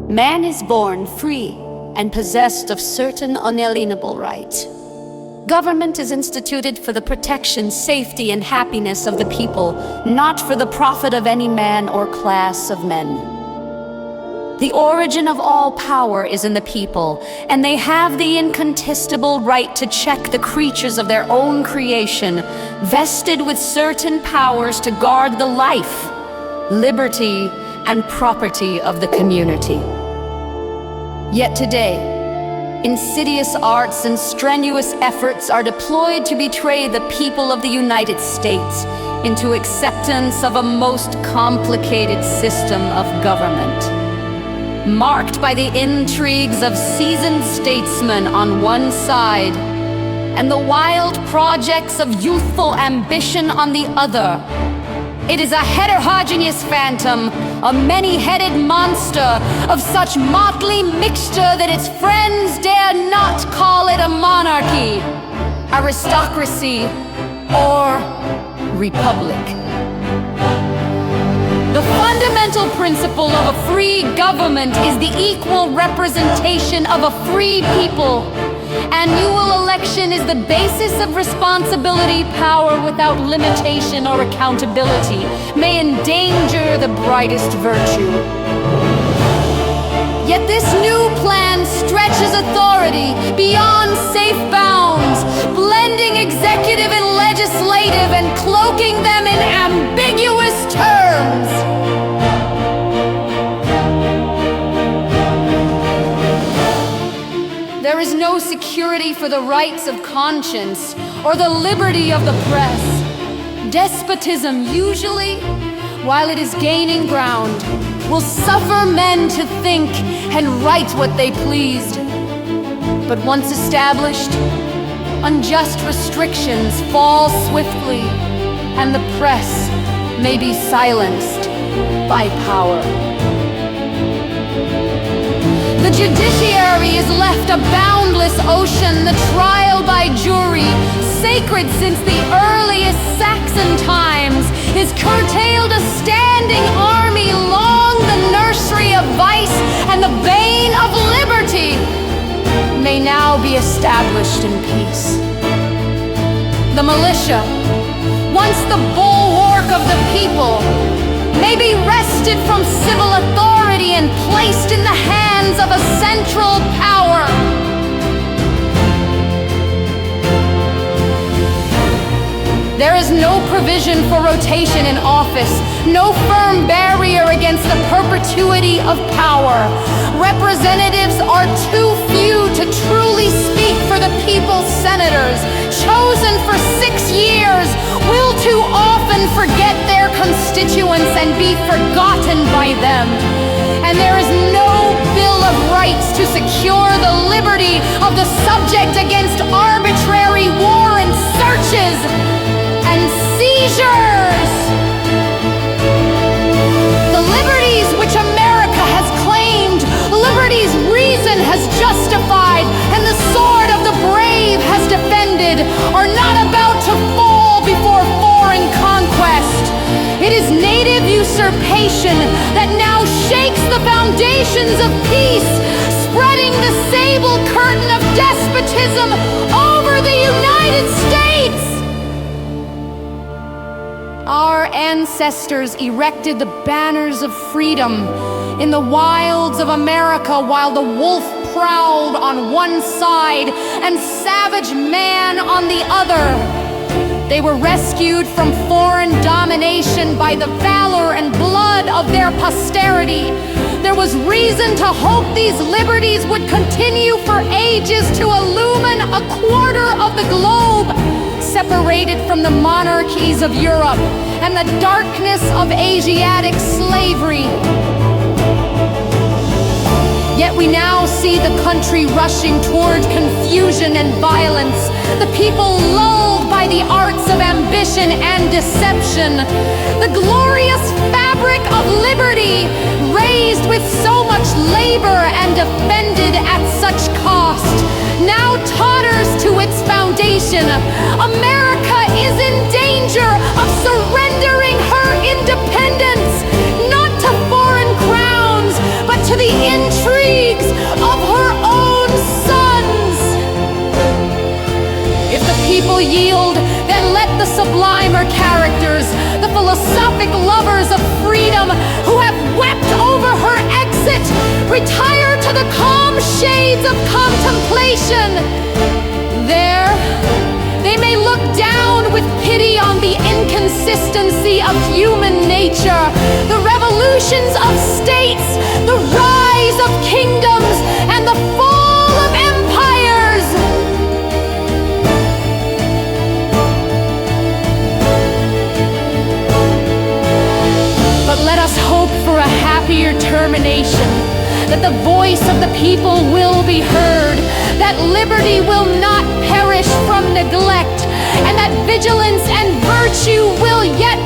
Man is born free and possessed of certain unalienable rights. Government is instituted for the protection, safety, and happiness of the people, not for the profit of any man or class of men. The origin of all power is in the people, and they have the incontestable right to check the creatures of their own creation, vested with certain powers to guard the life, liberty, and property of the community. Yet today, insidious arts and strenuous efforts are deployed to betray the people of the United States into acceptance of a most complicated system of government, marked by the intrigues of seasoned statesmen on one side and the wild projects of youthful ambition on the other. It is a heterogeneous phantom, a many-headed monster of such motley mixture that its friends dare not call it a monarchy, aristocracy, or republic. The fundamental principle of a free government is the equal representation of a free people. Annual election is the basis of responsibility. Power without limitation or accountability may endanger the brightest virtue. Yet this new plan stretches authority beyond safe bounds, blending executive and legislative and cloaking them in ambiguous terms. There is no security for the rights of conscience or the liberty of the press. Despotism usually, while it is gaining ground, will suffer men to think and write what they pleased. But once established, unjust restrictions fall swiftly, and the press may be silenced by power. The judiciary is left a boundless ocean, the trial by jury, sacred since the earliest Saxon times, is curtailed a standing army, long the nursery of vice and the bane of liberty, may now be established in peace. The militia, once the bulwark of the people, may be wrested from civil authority and placed in the hands of a central power. There is no provision for rotation in office, no firm barrier against the perpetuity of power. Representatives are too few to truly speak for the people's senators, chosen for 6 years, will too often forget their constituents and be forgotten by them. And there is no Bill of Rights to secure the liberty of the subject against arbitrary warrant searches and seizures. The liberties which America has claimed, liberties reason has justified, and the sword of the brave has defended, are not about to fall before foreign conquest. It is native usurpation that now shakes the foundations of peace, spreading the sable curtain of despotism over the United States. Our ancestors erected the banners of freedom in the wilds of America while the wolf prowled on one side and savage man on the other. They were rescued from foreign domination by the valor and blood of their posterity. There was reason to hope these liberties would continue for ages to illumine a quarter of the globe, separated from the monarchies of Europe and the darkness of Asiatic slavery. Yet we now see the country rushing toward confusion and violence, the people lulled by the arts of ambition and deception. The glorious fabric of liberty, raised with so much labor and defended at such cost, now totters to its foundation. America is in danger of surrendering her independence, not to foreign crowns, but to the shades of contemplation. There, they may look down with pity on the inconsistency of human nature, the revolutions of states, the rise of kingdoms, and the fall of empires. But let us hope for a happier termination, that the voice of the people will be heard, that liberty will not perish from neglect, and that vigilance and virtue will yet